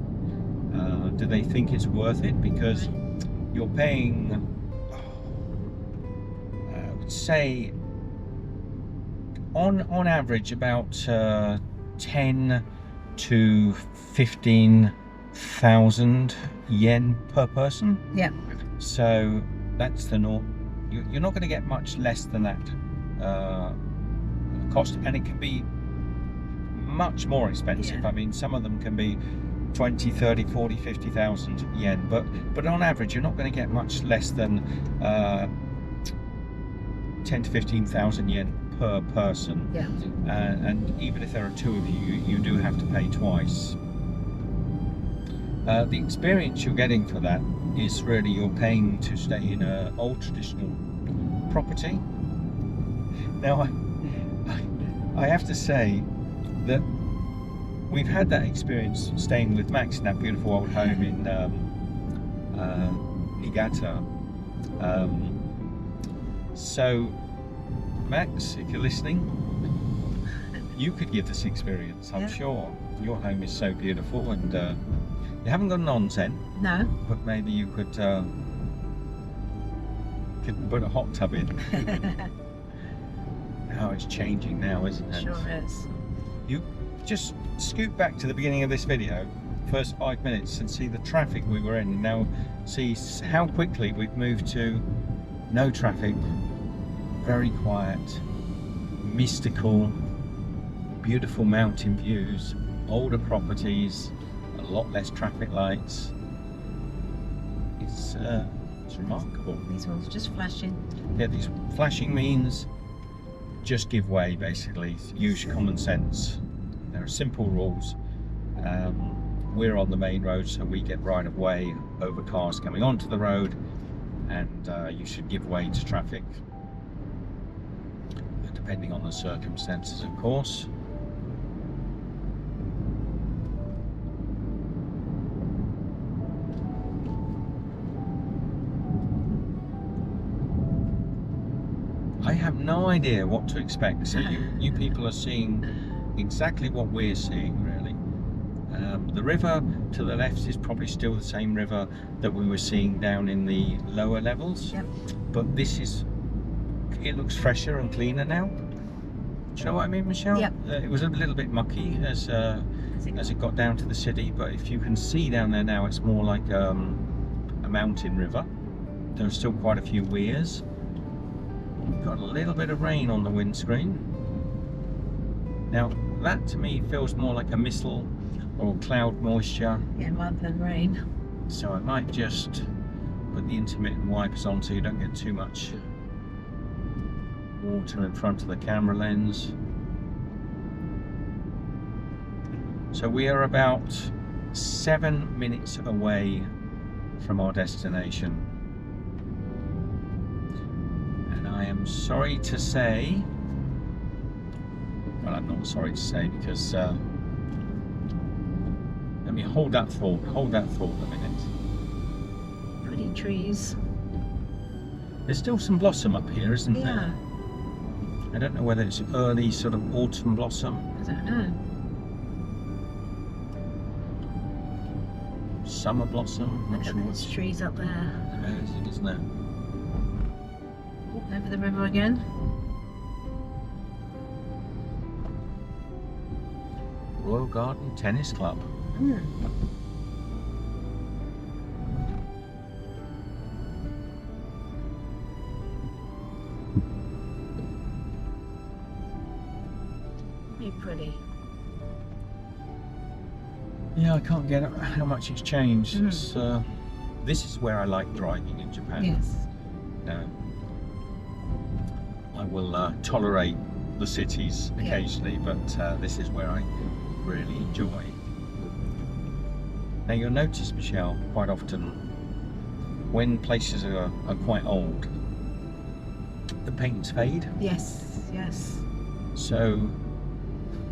Do they think it's worth it? Because you're paying, I would say, on average about 10 to 15,000 yen per person. Yeah. So that's the norm. You're not going to get much less than that cost, and it can be much more expensive. Yeah. I mean, some of them can be 20, 30, 40, 50,000 yen, but on average you're not going to get much less than 10 to 15,000 yen per person. Yeah. And even if there are two of you, you do have to pay twice. The experience you're getting for that is really you're paying to stay in an old traditional property. Now, I have to say that we've had that experience staying with Max in that beautiful old home in Niigata. So, Max, if you're listening, you could give this experience, I'm sure. Your home is so beautiful, and you haven't got an onsen, No. but maybe you could put a hot tub in. How it's changing now, isn't it? Sure is. You just scoot back to the beginning of this video, first 5 minutes, and see the traffic we were in, and now see how quickly we've moved to no traffic, very quiet, mystical, beautiful mountain views, older properties, a lot less traffic lights. It's remarkable. These ones just flashing. Yeah, these flashing means just give way, basically. Use common sense. There are simple rules. We're on the main road, so we get right of way over cars coming onto the road, and you should give way to traffic, depending on the circumstances, of course. I have no idea what to expect. So you people are seeing exactly what we're seeing, really. The river to the left is probably still the same river that we were seeing down in the lower levels. Yep. But this is it looks fresher and cleaner now. Do you know what I mean, Michelle? Yep. It was a little bit mucky as it got down to the city, but if you can see down there now, it's more like a mountain river. There are still quite a few weirs. Got a little bit of rain on the windscreen. Now that to me feels more like a mist or cloud moisture. Yeah, rather than rain. So I might just put the intermittent wipers on so you don't get too much water in front of the camera lens. So we are about 7 minutes away from our destination. And I am sorry to say, well, I'm not sorry to say because let me hold that thought a minute. Pretty trees. There's still some blossom up here, isn't Yeah. there? I don't know whether it's early sort of autumn blossom. I don't know. Summer blossom, not Look sure at what's those trees up there. amazing, isn't it? Over the river again. Royal Garden Tennis Club. Mm. Very pretty. Yeah, I can't get how much it's changed. Mm. It's, this is where I like driving in Japan. Yes. I will tolerate the cities occasionally, but this is where I really enjoy. Now you'll notice, Michelle, quite often when places are quite old, the paints fade. Yes. Yes. So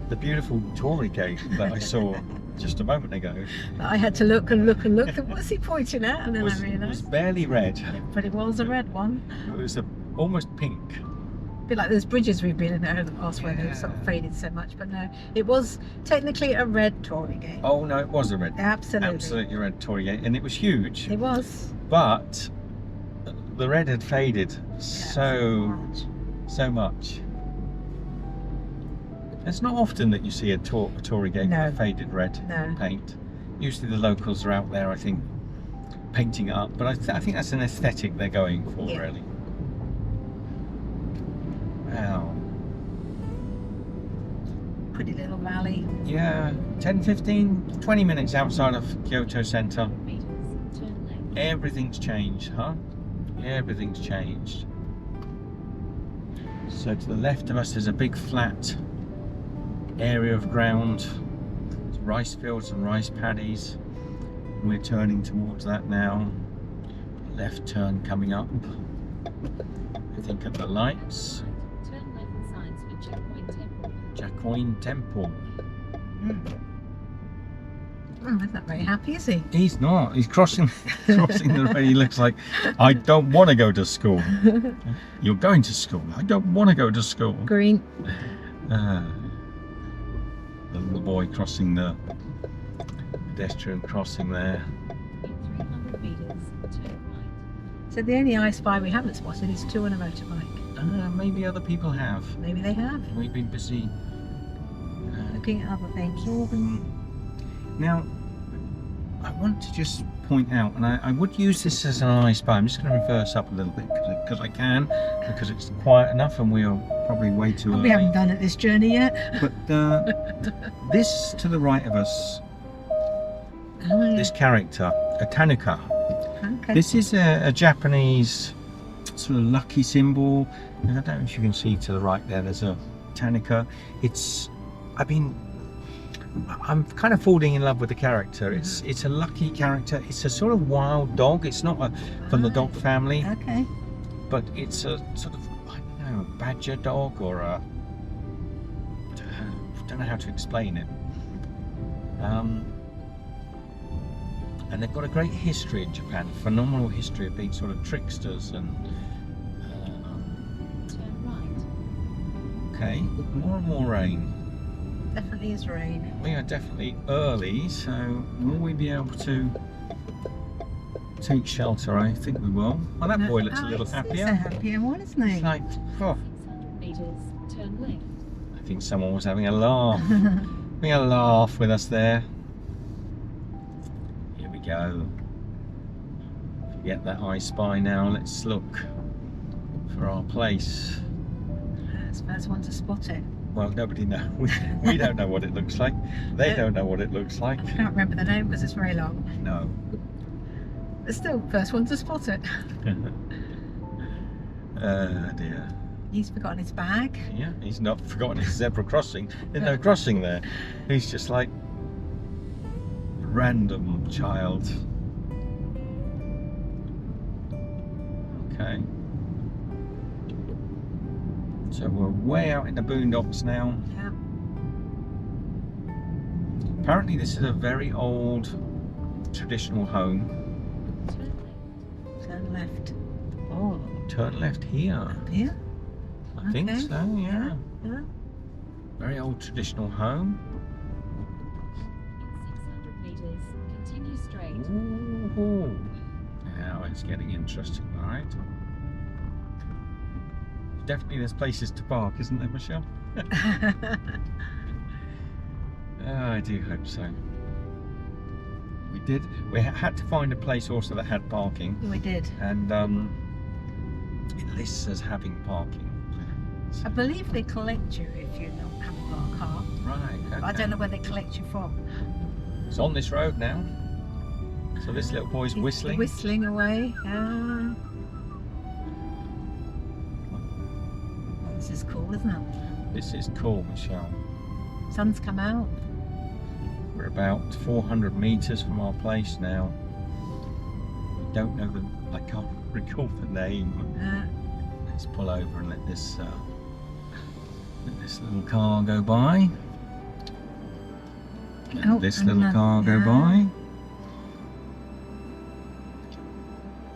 the beautiful Torii gate that I saw just a moment ago I had to look and look and look. What's he pointing at? And then was I realised. barely red. But it was a red one. It was almost pink. A bit like those bridges we've been in over the past where they've sort of faded so much. But no, it was technically a red Torii gate. Oh no, it was a red. Absolutely. Absolutely red Torii gate, and it was huge. It was. But the red had faded so much. It's not often that you see a Torii gate No. with faded red No. paint. Usually the locals are out there, I think, painting it up. But I think that's an aesthetic they're going for, Yeah. really. Wow. Pretty little valley. Yeah, 10, 15, 20 minutes outside of Kyoto Centre. Meters, turn left. Everything's changed, huh? Everything's changed. So to the left of us there's a big flat area of ground. There's rice fields and rice paddies. We're turning towards that now. Left turn coming up. I think at the lights. Turn left signs for Checkpoint Temple. Jacoin Temple. He's not very happy, is he? He's not. He's crossing the road. He looks like, I don't want to go to school. You're going to school. I don't want to go to school. Green. The little boy crossing the pedestrian crossing there. In 300 meters, turn right. So the only I Spy we haven't spotted is two on a motorbike. Maybe other people have. Maybe they have. We've been busy. Looking at other things. Now, I want to just point out, and I would use this as an I Spy. I'm just going to reverse up a little bit because I can, because it's quiet enough and we are probably way too early. We haven't done it this journey yet. But this to the right of us, Oh, yeah. this character, a Tanuka. Okay. This is a Japanese sort of lucky symbol. And I don't know if you can see to the right there, there's a Tanuka. I'm kind of falling in love with the character. It's a lucky character. It's a sort of wild dog. It's not from the dog family, Okay. but it's a sort of, I don't know, badger dog or a, I don't know how to explain it. And they've got a great history in Japan, a phenomenal history of being sort of tricksters and Turn right. okay, more and more rain. Definitely is rain. We are definitely early, so will we be able to take shelter, I think we will. Well, that boy looks a little It's happier. a happier one, isn't It's he? like, oh, 600 metres, turn left. I think someone was having a laugh. Having a laugh with us there. Here we go. Forget that I spy now. Let's look for our place. That's the first one to spot it. Well, nobody knows. We don't know what it looks like. They don't know what it looks like. I can't remember the name because it's very long. No. But still, first one to spot it. Dear. He's forgotten his bag. Yeah, he's not forgotten his zebra crossing. There's no crossing there. He's just like random child. Okay. So we're way out in the boondocks now. Yeah. Apparently this is a very old traditional home. Turn left. Turn left. Oh, turn left here. Up here? I think Okay. so, yeah. Yeah. Very old traditional home. In 600 metres, continue straight. Ooh. Now it's getting interesting, alright. Definitely there's places to park, isn't there, Michelle? I do hope so. We had to find a place also that had parking, We did. and it lists as having parking. I believe they collect you if you haven't got a car. Right, okay. But I don't know where they collect you from. It's on this road now. So this little boy's He's whistling. Whistling away. This is cool, isn't it? This is cool, Michelle. Sun's come out. We're about 400 meters from our place now. We don't know I can't recall the name. Let's pull over and let this little car go by. Let this little car go by.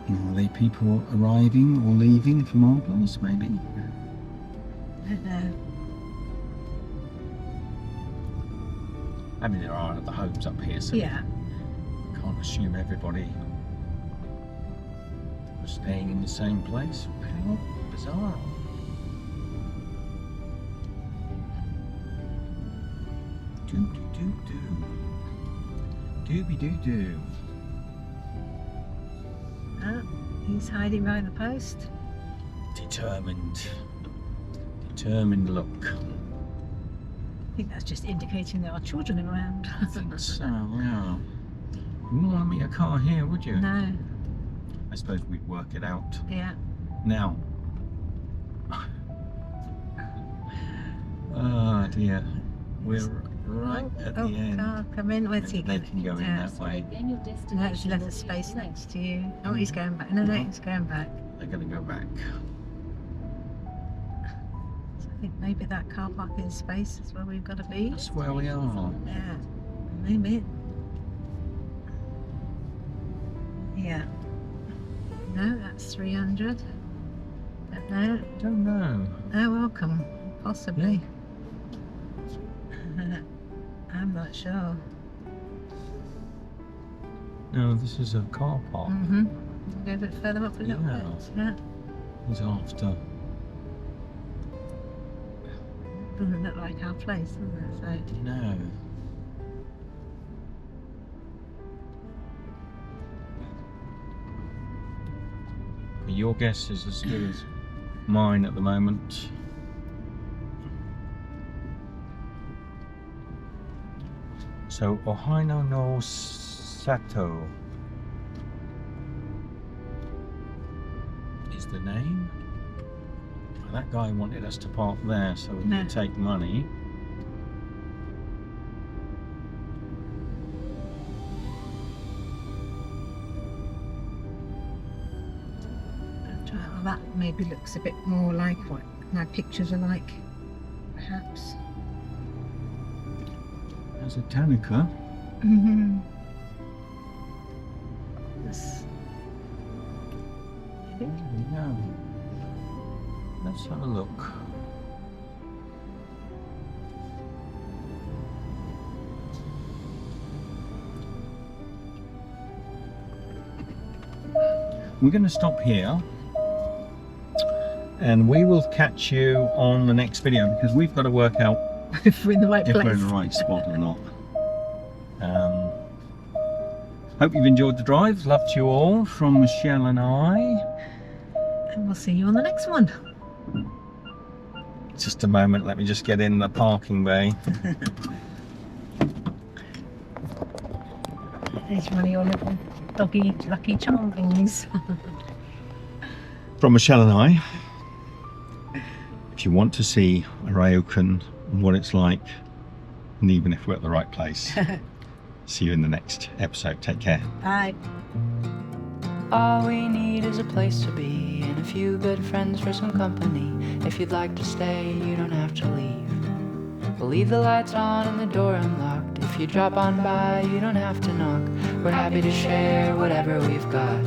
Are they people arriving or leaving from our place, maybe? I don't know. I mean, there are other homes up here, so Yeah. we can't assume everybody was staying in the same place. How bizarre. Doo-doo-doo-doo. Dooby-doo-doo. He's hiding behind the post. Determined. Determined look. I think that's just indicating there are children around. I think so, yeah. You wouldn't want to meet a car here, would you? No. I suppose we'd work it out. Yeah. Now. Oh dear. We're right at the end. Car, come in. Where's he They going? can go in Yeah. that way. Then your No, destination she left will a be space left. next to you. Oh, he's going back. No, he's going back. They're going to go back. So I think maybe that car parking space is where we've got to be. That's where we are. Yeah. Maybe. Yeah. No, that's 300. Don't know. Don't know. Oh, welcome. Possibly. I'm not sure. No, this is a car park. Go a bit further up a little Yeah. bit. Yeah. It's after. Doesn't look like our place, does it? So, No. Your guess is as good as mine at the moment. So Ohaino no Sato is the name. Well, that guy wanted us to park there so we No. could take money. well, that maybe looks a bit more like what my pictures are like, perhaps. There's a Tanaka. This, There we go. Let's have a look. we're going to stop here, and we will catch you on the next video, because we've got to work out If we're in the right if place. we're in the right spot or not. Hope you've enjoyed the drive. Love to you all from Michelle and I. And we'll see you on the next one. Just a moment, let me just get in the parking bay. There's one of your little doggy lucky charmings. From Michelle and I, if you want to see a Ryokan and what it's like, and even if we're at the right place, see you in the next episode. Take care. Bye. All we need is a place to be and a few good friends for some company. If you'd like to stay, you don't have to leave. We'll leave the lights on and the door unlocked. If you drop on by, you don't have to knock. We're happy to share whatever we've got.